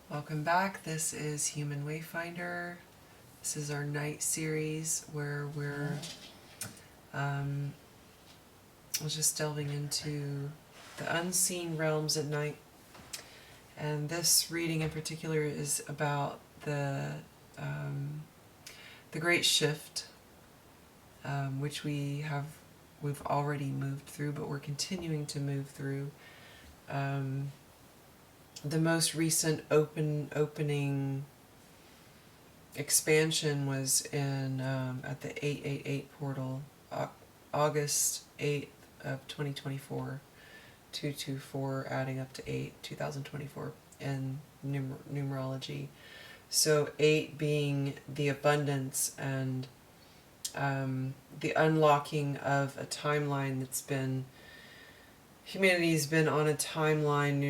Welcome back. This is Human Wayfinder. This is our night series where we're um, just delving into the unseen realms at night. And this reading in particular is about um, the Great Shift, which we've already moved through, but we're continuing to move through. The most recent opening expansion was in at the 888 portal, August 8th of 2024, 224 adding up to 8, 2024 in numerology. So 8 being the abundance and the unlocking of a timeline that's been, humanity's been on a timeline,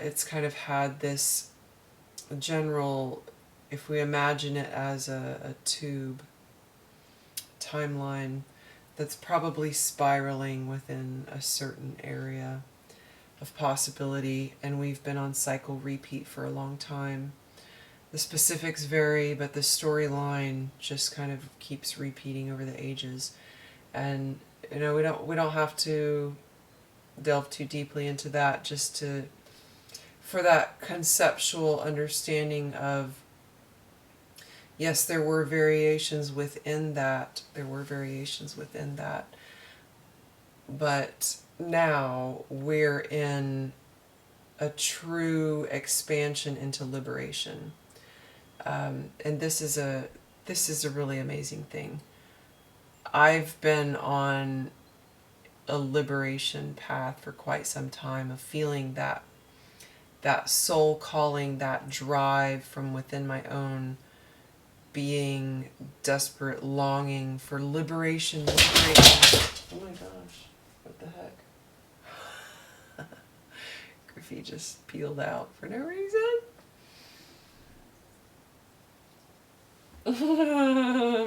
it's kind of had this general, if we imagine it as a tube timeline that's probably spiraling within a certain area of possibility, and we've been on cycle repeat for a long time. The specifics vary, but the storyline just kind of keeps repeating over the ages. And we don't have to delve too deeply into that, just to for that conceptual understanding of, yes, there were variations within that. But now we're in a true expansion into liberation. And this is a really amazing thing. I've been on a liberation path for quite some time, of feeling that soul calling, that drive from within my own being, desperate longing for liberation. Oh my gosh, what the heck? Griffey just peeled out for no reason.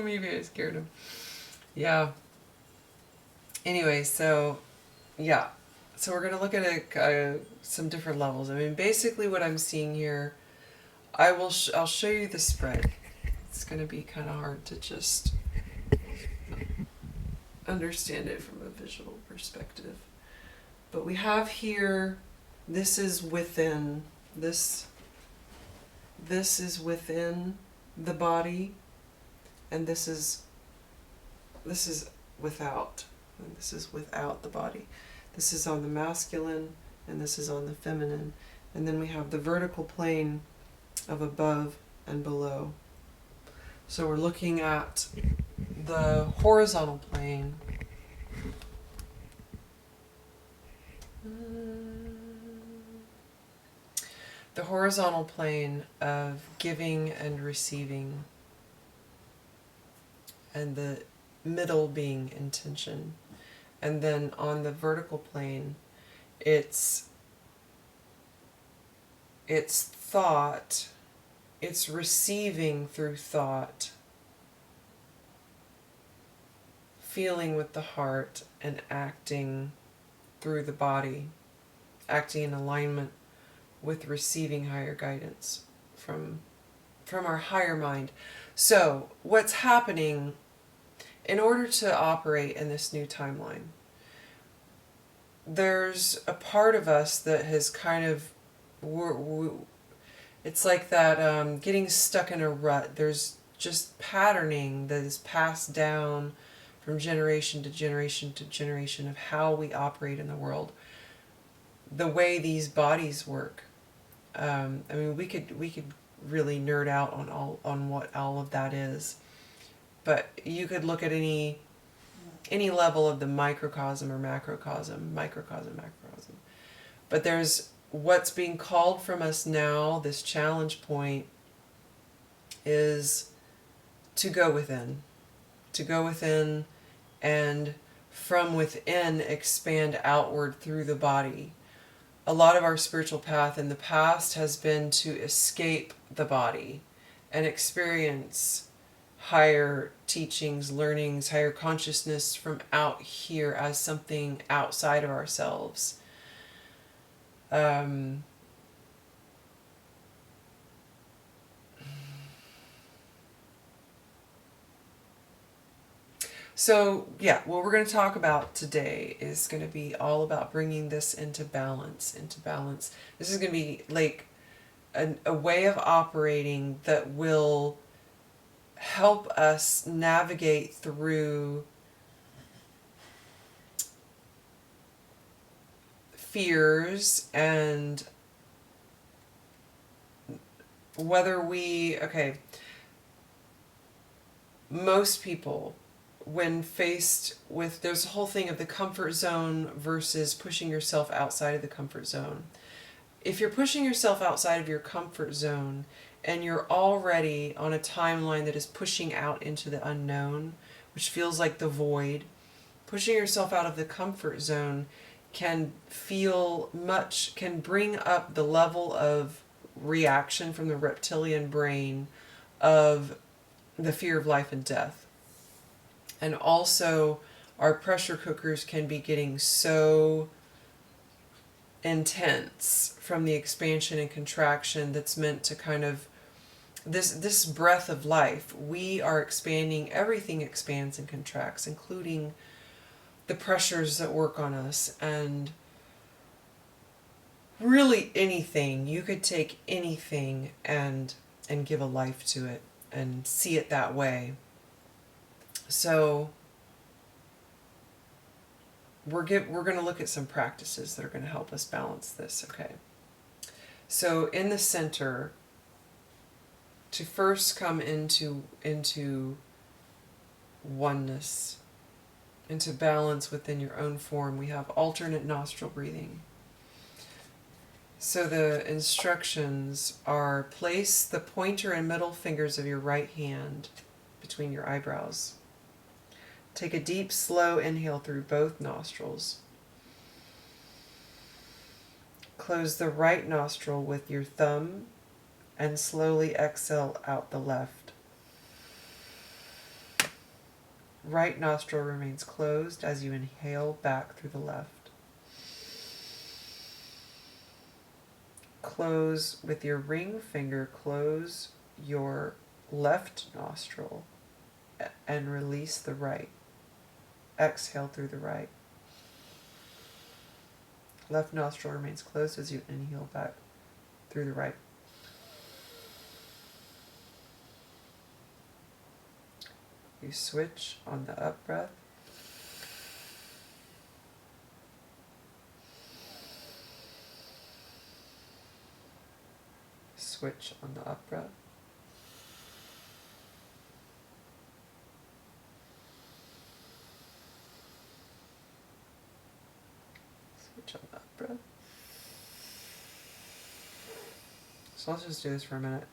Maybe I scared him. Yeah. Anyway, so yeah. So we're going to look at some different levels. I mean, basically what I'm seeing here, I'll show you the spread. It's going to be kind of hard to just understand it from a visual perspective. But we have here, this is within, this is within the body, and this is without, and this is without the body. This is on the masculine, and this is on the feminine. And then we have the vertical plane of above and below. So we're looking at the horizontal plane. The horizontal plane of giving and receiving, and the middle being intention. And then on the vertical plane, it's thought, it's receiving through thought, feeling with the heart, and acting through the body, acting in alignment with receiving higher guidance from our higher mind. So what's happening, in order to operate in this new timeline, there's a part of us that has kind of, it's like that getting stuck in a rut. There's just patterning that is passed down from generation to generation to generation of how we operate in the world, the way these bodies work. I mean, we could really nerd out on what all of that is, but you could look at any level of the microcosm or macrocosm, macrocosm. But there's what's being called from us now. This challenge point is to go within, and from within expand outward through the body. A lot of our spiritual path in the past has been to escape the body and experience higher teachings, learnings, higher consciousness from out here as something outside of ourselves. So, yeah, what we're going to talk about today is going to be all about bringing this into balance, into balance. This is going to be like a way of operating that will help us navigate through fears and whether okay, most people, when faced with, there's a whole thing of the comfort zone versus pushing yourself outside of the comfort zone. If you're pushing yourself outside of your comfort zone and you're already on a timeline that is pushing out into the unknown, which feels like the void, pushing yourself out of the comfort zone can bring up the level of reaction from the reptilian brain of the fear of life and death. And also, our pressure cookers can be getting so intense from the expansion and contraction that's meant to kind of this breath of life. We are expanding, everything expands and contracts, including the pressures that work on us. And really anything, you could take anything and give a life to it and see it that way. So we're going to look at some practices that are going to help us balance this. Okay, so in the center, to first come into oneness, into balance within your own form, we have alternate nostril breathing. So the instructions are: place the pointer and middle fingers of your right hand between your eyebrows. Take a deep, slow inhale through both nostrils. Close the right nostril with your thumb and slowly exhale out the left. Right nostril remains closed as you inhale back through the left. Close with your ring finger, close your left nostril and release the right. Exhale through the right. Left nostril remains closed as you inhale back through the right. You switch on the up breath. Switch on the up breath. Switch on the up breath. So let's just do this for a minute.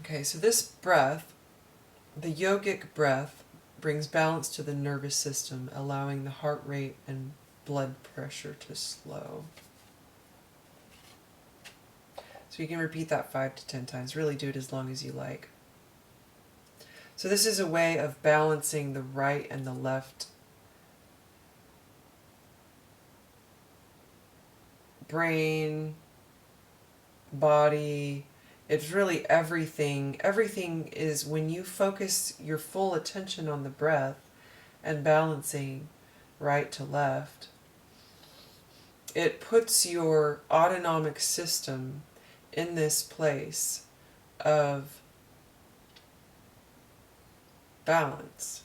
Okay, so this breath, the yogic breath, brings balance to the nervous system, allowing the heart rate and blood pressure to slow. So you can repeat that 5 to 10 times. Really do it as long as you like. So this is a way of balancing the right and the left brain, body. It's really everything. Everything is when you focus your full attention on the breath and balancing right to left, it puts your autonomic system in this place of balance.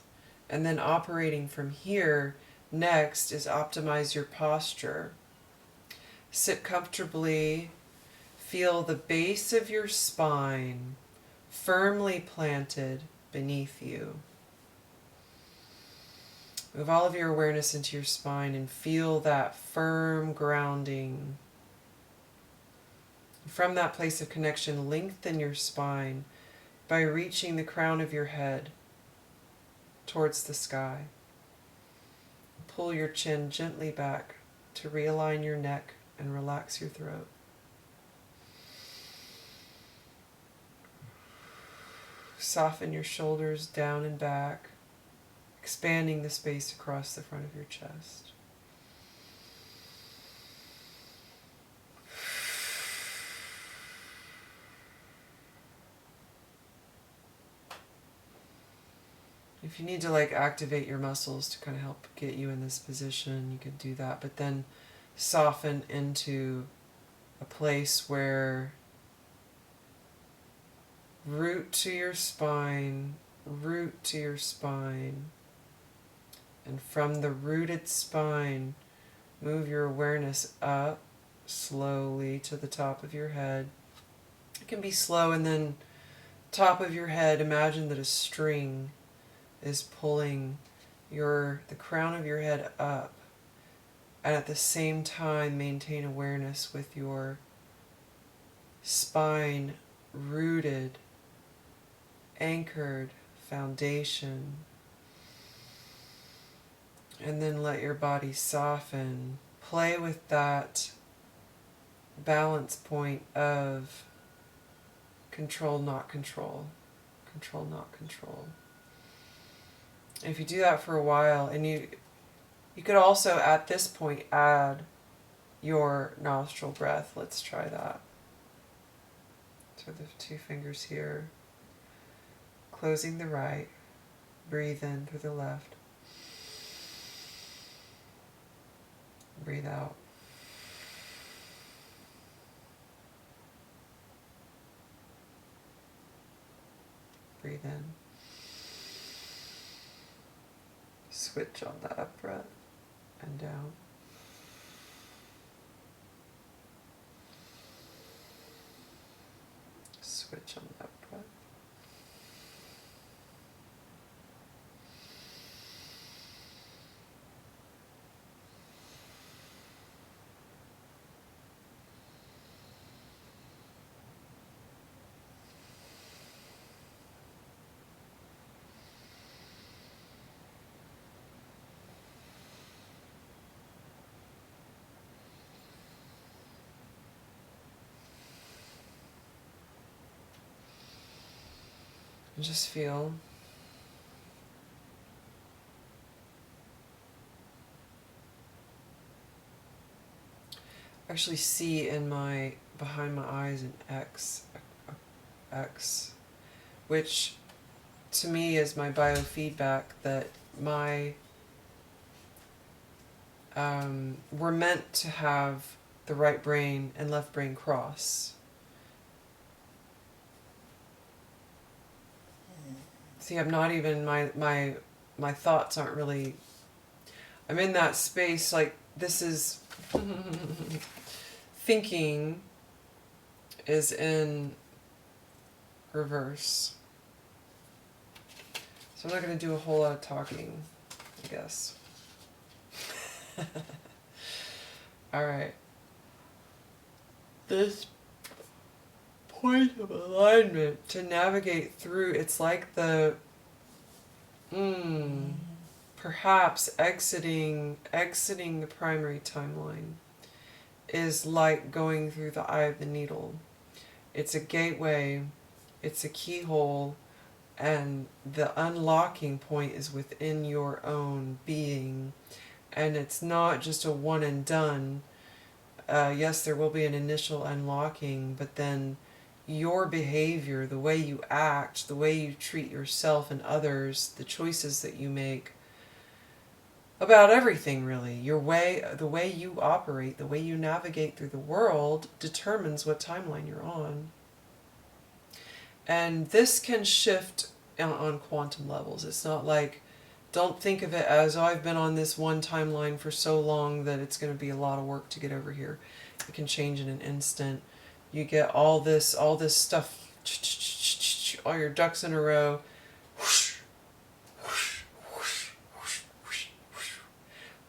And then operating from here, next is optimize your posture. Sit comfortably. Feel the base of your spine firmly planted beneath you. Move all of your awareness into your spine and feel that firm grounding. From that place of connection, lengthen your spine by reaching the crown of your head towards the sky. Pull your chin gently back to realign your neck and relax your throat. Soften your shoulders down and back, expanding the space across the front of your chest. If you need to activate your muscles to kind of help get you in this position, you could do that, but then soften into a place where root to your spine, and from the rooted spine, move your awareness up slowly to the top of your head. It can be slow, and then top of your head, imagine that a string is pulling the crown of your head up, and at the same time maintain awareness with your spine rooted, anchored foundation, and then let your body soften. Play with that balance point of control, not control, control, not control. If you do that for a while, and you could also at this point add your nostril breath. Let's try that. So the 2 fingers here, closing the right, breathe in through the left, breathe out. Breathe in. Switch on the up breath and down. Switch on the up breath. And just feel actually see in my behind my eyes an X, which to me is my biofeedback that we're meant to have the right brain and left brain cross. See, I'm not even, my thoughts aren't really, I'm in that space, this is, thinking is in reverse. So I'm not going to do a whole lot of talking, I guess. Alright. This point of alignment to navigate through, it's like the perhaps exiting the primary timeline is like going through the eye of the needle. It's a gateway, it's a keyhole, and the unlocking point is within your own being, and it's not just a one and done. Yes, there will be an initial unlocking, but then your behavior, the way you act, the way you treat yourself and others, the choices that you make about everything really, the way you operate, the way you navigate through the world determines what timeline you're on. And this can shift on quantum levels. It's not like, don't think of it as, oh, I've been on this one timeline for so long that it's going to be a lot of work to get over here. It can change in an instant. You get all this stuff, all your ducks in a row.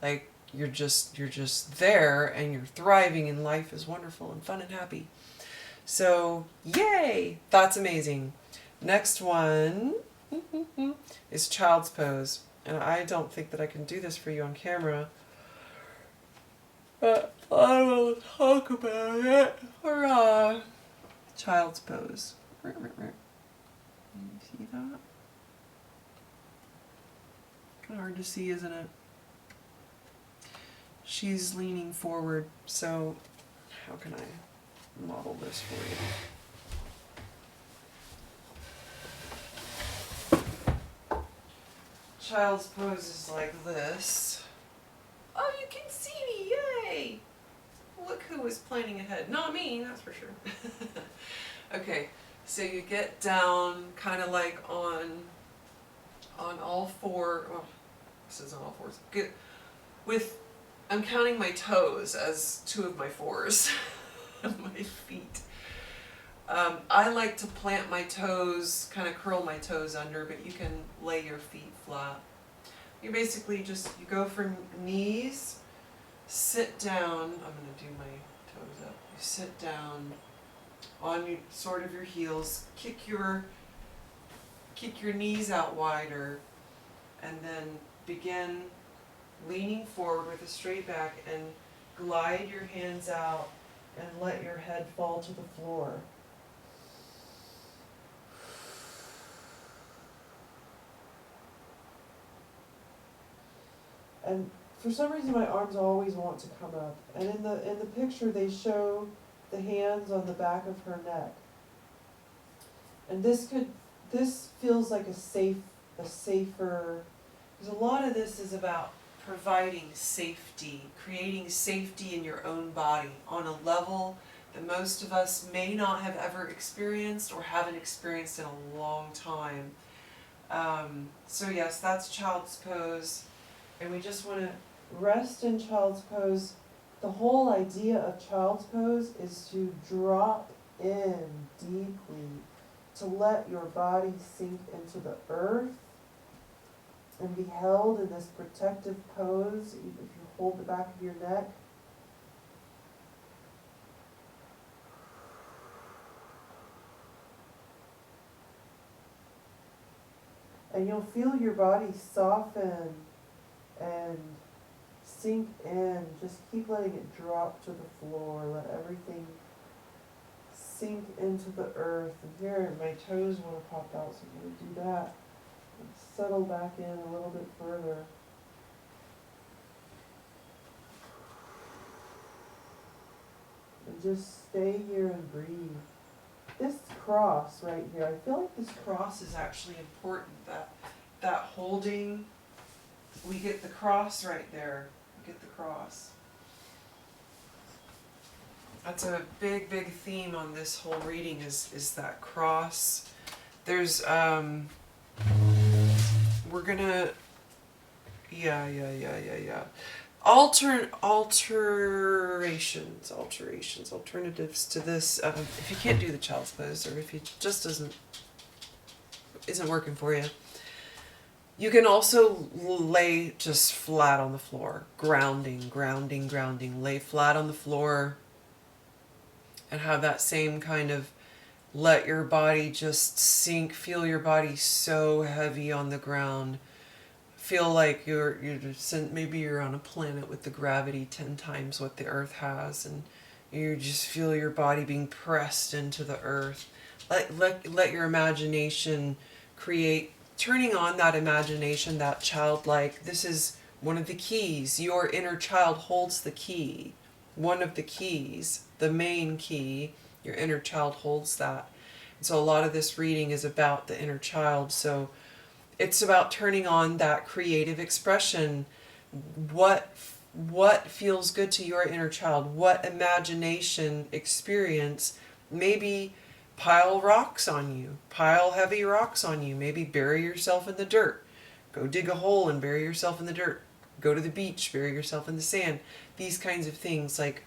Like you're just there, and you're thriving, and life is wonderful and fun and happy. So yay, that's amazing. Next one is child's pose. And I don't think that I can do this for you on camera, but I will talk about it for child's pose. You see that? Kind of hard to see, isn't it? She's leaning forward, so how can I model this for you? Child's pose is like this. Oh, you can see me, yay! Look who was planning ahead. Not me, that's for sure. Okay, so you get down kind of like on all four, oh, this is on all fours. Good. I'm counting my toes as two of my fours of my feet. I like to plant my toes, kind of curl my toes under, but you can lay your feet flat. You basically you go from knees, sit down. I'm going to do my toes up. You sit down on sort of your heels, kick your knees out wider, and then begin leaning forward with a straight back and glide your hands out and let your head fall to the floor. And for some reason my arms always want to come up. And in the picture they show the hands on the back of her neck. And this feels like a safer, because a lot of this is about providing safety, creating safety in your own body on a level that most of us may not have ever experienced or haven't experienced in a long time. So yes, that's child's pose. And we just want to rest in child's pose. The whole idea of child's pose is to drop in deeply, to let your body sink into the earth and be held in this protective pose, if you hold the back of your neck. And you'll feel your body soften and sink in. Just keep letting it drop to the floor. Let everything sink into the earth. And here, my toes want to pop out, so I'm going to do that. And settle back in a little bit further. And just stay here and breathe. This cross right here, I feel like this cross is actually important. That holding, we get the cross right there. We get the cross. That's a big theme on this whole reading is that cross. There's we're gonna alternatives to this. If you can't do the child's pose, or if it just isn't working for you, you can also lay just flat on the floor, grounding. Lay flat on the floor and have that same kind of let your body just sink, feel your body so heavy on the ground. Feel like you're just, maybe you're on a planet with the gravity 10 times what the earth has, and you just feel your body being pressed into the earth. Let your imagination create, turning on that imagination, that childlike. This is one of the keys. Your inner child holds the key. One of the keys, the main key, your inner child holds that. And so a lot of this reading is about the inner child. So it's about turning on that creative expression. What feels good to your inner child? What imagination experience? Maybe pile rocks on you. Pile heavy rocks on you. Maybe bury yourself in the dirt. Go dig a hole and bury yourself in the dirt. Go to the beach, bury yourself in the sand. These kinds of things, like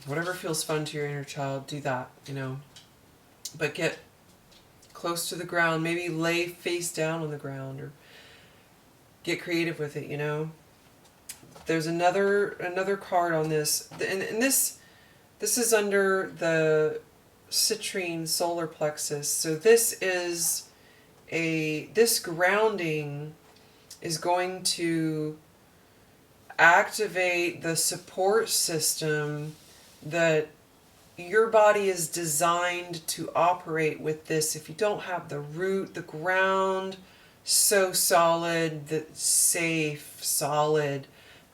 whatever feels fun to your inner child, do that, But get close to the ground, maybe lay face down on the ground, or get creative with it, There's another card on this, and this is under the citrine solar plexus. So this grounding is going to activate the support system that your body is designed to operate with this. If you don't have the root, the ground so solid, that safe, solid,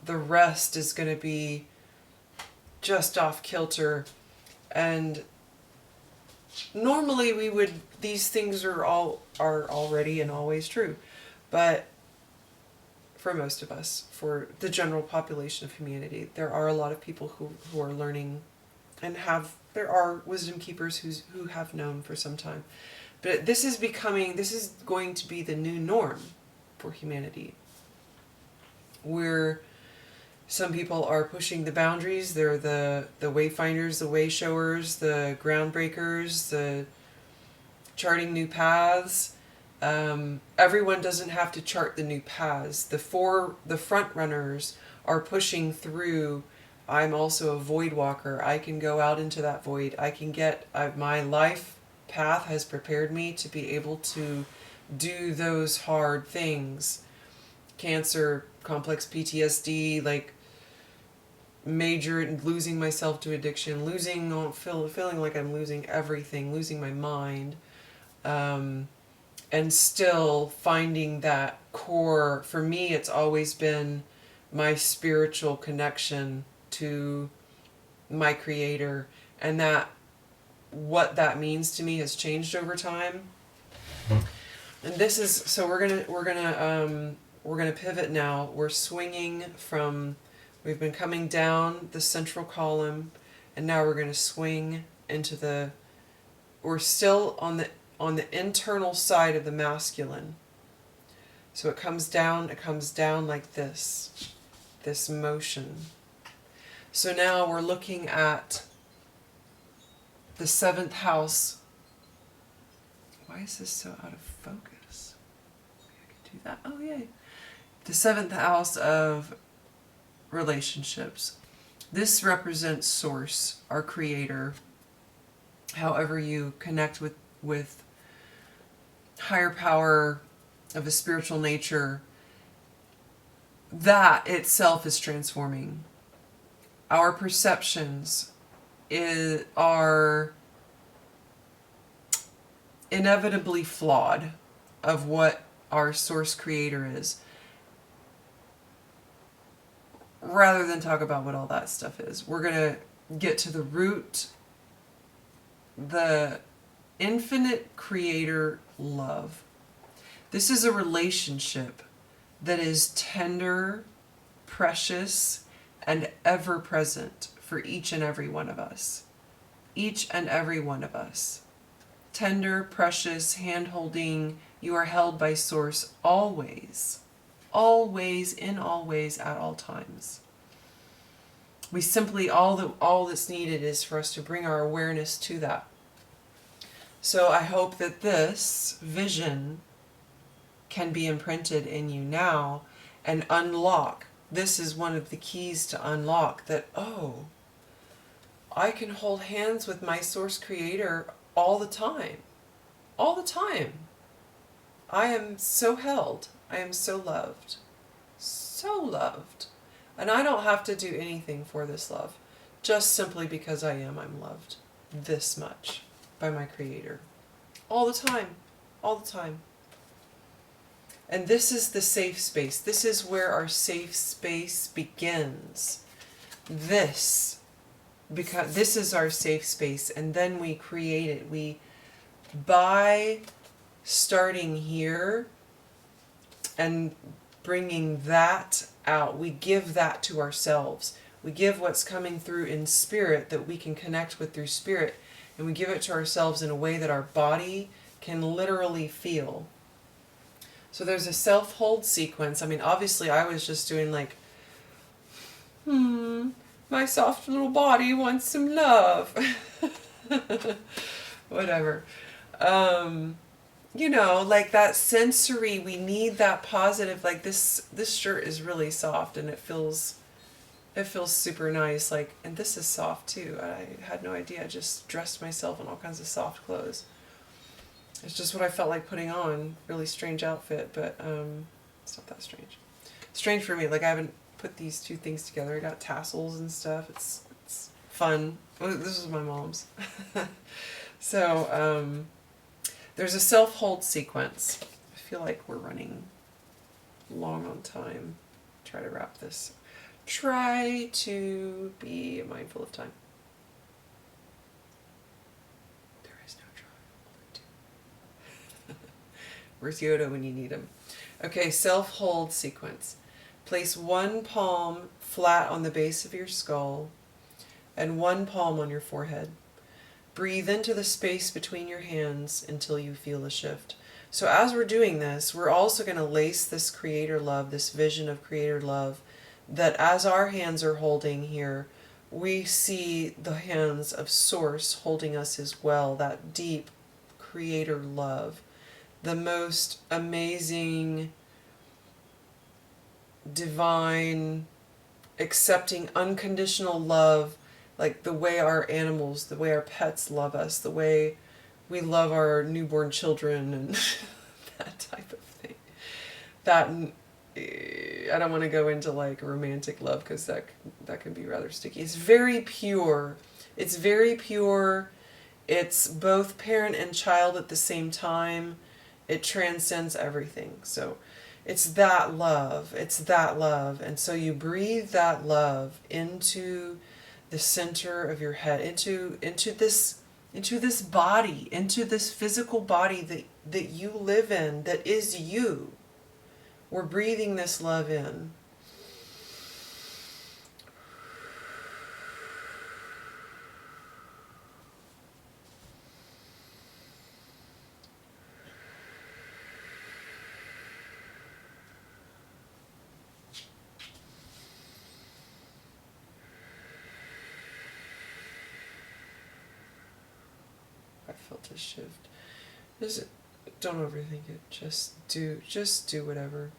the rest is going to be just off kilter. And normally these things are already and always true, but for most of us, for the general population of humanity, there are a lot of people who are learning, and there are wisdom keepers who have known for some time. But this is going to be the new norm for humanity, where some people are pushing the boundaries. They're the wayfinders, the way showers, the groundbreakers, the charting new paths. Everyone doesn't have to chart the new paths. The front runners are pushing through. I'm also a void walker. I can go out into that void. My life path has prepared me to be able to do those hard things. Cancer, complex PTSD, like major losing myself to addiction, feeling like I'm losing everything, losing my mind, and still finding that core. For me, it's always been my spiritual connection to my Creator, and that what that means to me has changed over time. And this is so we're gonna pivot now. We're swinging from, we've been coming down the central column, and now we're going to swing into we're still on the internal side of the masculine. So it comes down like this motion. So now we're looking at the 7th house. Why is this so out of focus? Maybe I could do that. Oh, yay. The 7th house of relationships. This represents Source, our Creator. However you connect with higher power of a spiritual nature, that itself is transforming. Our perceptions are inevitably flawed of what our Source Creator is. Rather than talk about what all that stuff is, we're going to get to the root, the infinite Creator love. This is a relationship that is tender, precious, and ever present for each and every one of us. Each and every one of us. Tender, precious, hand-holding. You are held by Source always. Always, in all ways, at all times. We simply, all that's needed is for us to bring our awareness to that. So I hope that this vision can be imprinted in you now and unlock. This is one of the keys to unlock that, oh, I can hold hands with my Source Creator all the time. All the time. I am so held. I am so loved. So loved. And I don't have to do anything for this love. Just simply because I'm loved this much by my Creator. All the time. All the time. And this is the safe space. This is where our safe space begins. Because this is our safe space, and then we create it. By starting here and bringing that out, we give that to ourselves. We give what's coming through in spirit that we can connect with through spirit, and we give it to ourselves in a way that our body can literally feel. So there's a self-hold sequence. I mean, obviously I was just doing like, my soft little body wants some love. Whatever. Like that sensory, we need that positive, like this shirt is really soft and it feels It feels super nice. Like, and this is soft too. I had no idea. I just dressed myself in all kinds of soft clothes. It's just what I felt like putting on. Really strange outfit, but it's not that strange. Strange for me. Like, I haven't put these two things together. I got tassels and stuff. It's fun. This is my mom's. So there's a self-hold sequence. I feel like we're running long on time. Try to wrap this. Try to be mindful of time. There is no try. Where's Yoda when you need him? Okay, self-hold sequence. Place one palm flat on the base of your skull and one palm on your forehead. Breathe into the space between your hands until you feel a shift. So as we're doing this, we're also going to lace this creator love, this vision of creator love, that as our hands are holding here, we see the hands of Source holding us as well, that deep creator love, the most amazing, divine, accepting, unconditional love, like the way our animals, the way our pets love us, the way we love our newborn children, and that type of thing. That, I don't want to go into like romantic love because that can be rather sticky. It's very pure. It's very pure. It's both parent and child at the same time. It transcends everything. So it's that love. It's that love. And so you breathe that love into the center of your head, into this body, into this physical body that you live in, that is you. We're breathing this love in. I felt a shift. Don't overthink it. Just do whatever.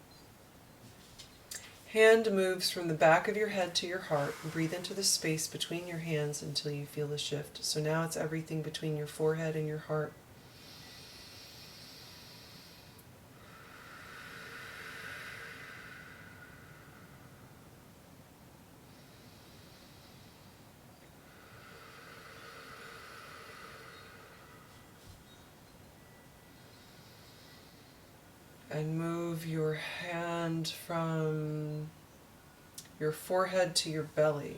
Hand moves from the back of your head to your heart. Breathe into the space between your hands until you feel a shift. So now it's everything between your forehead and your heart. And move your hand from your forehead to your belly.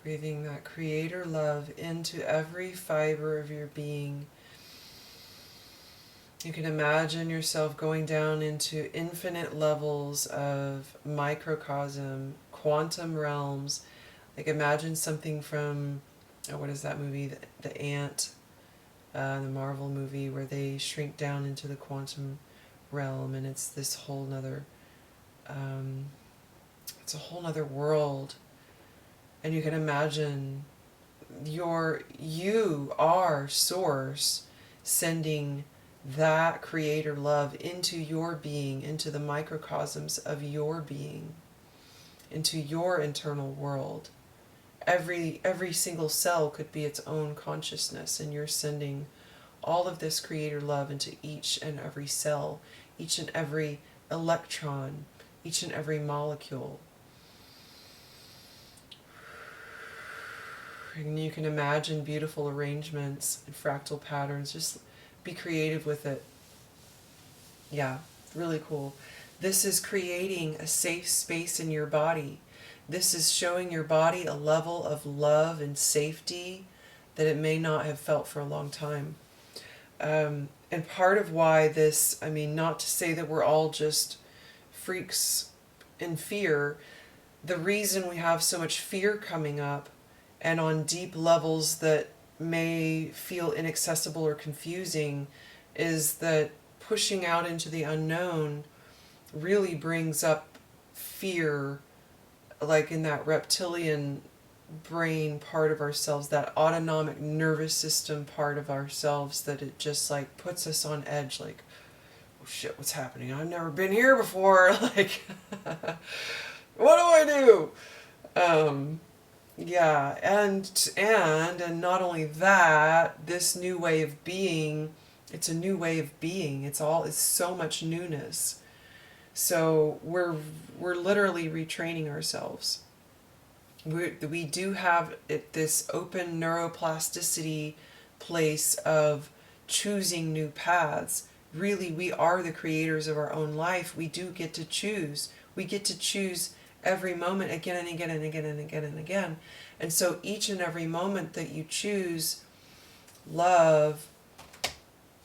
Breathing that creator love into every fiber of your being. You can imagine yourself going down into infinite levels of microcosm, quantum realms. Like imagine something from, what is that movie, The Ant, the Marvel movie, where they shrink down into the quantum realm, and it's this whole nother, it's a whole nother world. And you can imagine you are Source sending that creator love into your being, into the microcosms of your being, into your internal world. Every single cell could be its own consciousness, and you're sending all of this creator love into each and every cell, each and every electron, each and every molecule. And you can imagine beautiful arrangements and fractal patterns. Just be creative with it. Yeah, really cool. This is creating a safe space in your body. This is showing your body a level of love and safety that it may not have felt for a long time. And part of why this, I mean, not to say that we're all just freaks in fear, the reason we have so much fear coming up and on deep levels that may feel inaccessible or confusing is that pushing out into the unknown really brings up fear, like in that reptilian brain part of ourselves, that autonomic nervous system part of ourselves, that it just like puts us on edge, like, oh shit, what's happening? I've never been here before. Like, what do I do? Yeah, and not only that, this new way of being, it's a new way of being. It's so much newness. So we're literally retraining ourselves. We do have this open neuroplasticity place of choosing new paths. Really, we are the creators of our own life. We do get to choose. We get to choose every moment again and again and again and again and again. And so each and every moment that you choose love,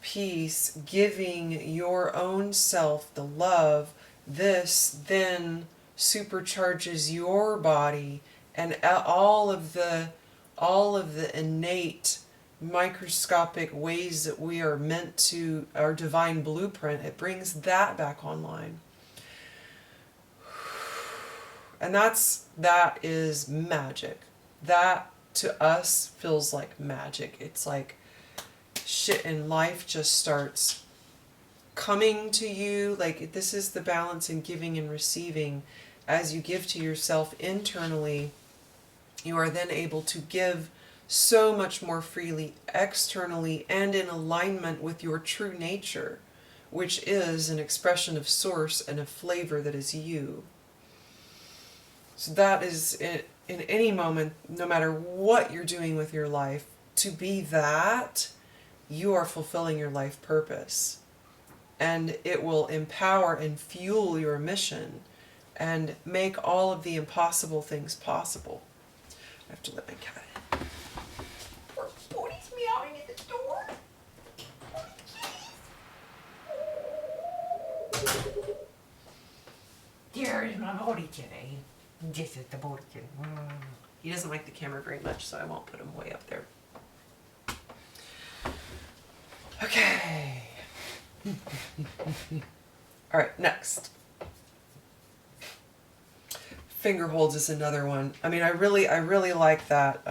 peace, giving your own self the love, this then supercharges your body and all of the innate microscopic ways that we are meant to, our divine blueprint, it brings that back online. And that is magic. That to us feels like magic. It's like shit in life just starts coming to you. Like, this is the balance in giving and receiving. As you give to yourself internally, you are then able to give so much more freely externally and in alignment with your true nature, which is an expression of source and a flavor that is you. So that is, in any moment, no matter what you're doing with your life, to be that, you are fulfilling your life purpose. And it will empower and fuel your mission and make all of the impossible things possible. I have to let my cat in. Poor Bodhi's meowing at the door. Here's my Bodhi today. This is the Bodhi. He doesn't like the camera very much, so I won't put him way up there. Okay. All right, next. Finger holds is another one. I mean, I really like that.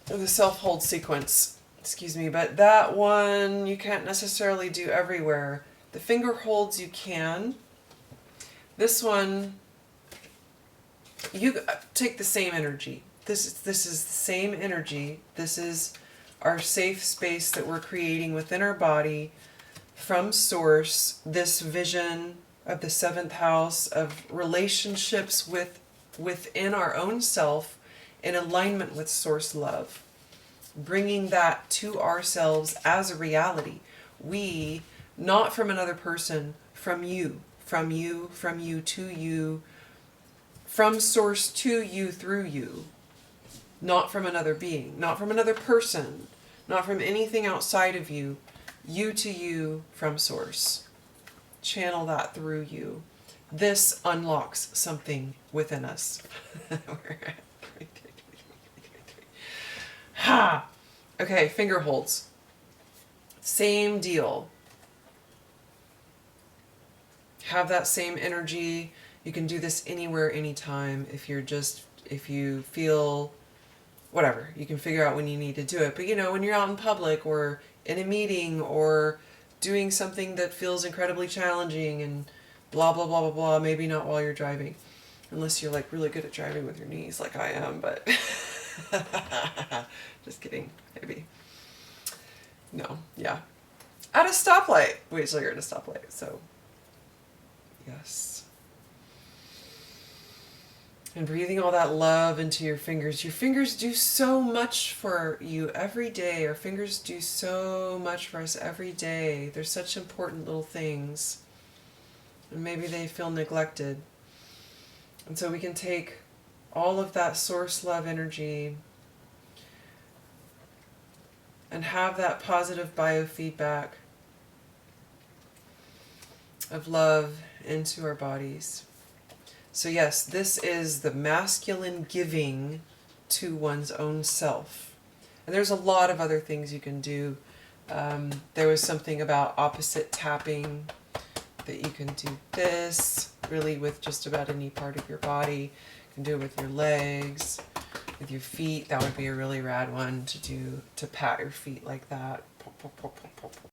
The self-hold sequence. Excuse me, but that one you can't necessarily do everywhere. The finger holds you can. This one, you take the same energy. This is the same energy. This is our safe space that we're creating within our body from source. This vision of the seventh house of relationships within our own self in alignment with source love. Bringing that to ourselves as a reality. We, not from another person, from you to you, from source to you through you, not from another being, not from another person, not from anything outside of you to you from source. Channel that through you. This unlocks something within us. Ha! Okay, finger holds. Same deal. Have that same energy. You can do this anywhere, anytime. If you feel, whatever, you can figure out when you need to do it. But when you're out in public or in a meeting or doing something that feels incredibly challenging and blah, blah, blah, blah, blah, maybe not while you're driving. Unless you're like really good at driving with your knees like I am, but just kidding, maybe. No, yeah. At a stoplight. Wait till you're at a stoplight, so yes. And breathing all that love into your fingers. Your fingers do so much for you every day. Our fingers do so much for us every day. They're such important little things. And maybe they feel neglected. And so we can take all of that source love energy and have that positive biofeedback of love into our bodies. So yes, this is the masculine giving to one's own self. And there's a lot of other things you can do. There was something about opposite tapping, that you can do this, really with just about any part of your body. You can do it with your legs, with your feet. That would be a really rad one to do, to pat your feet like that.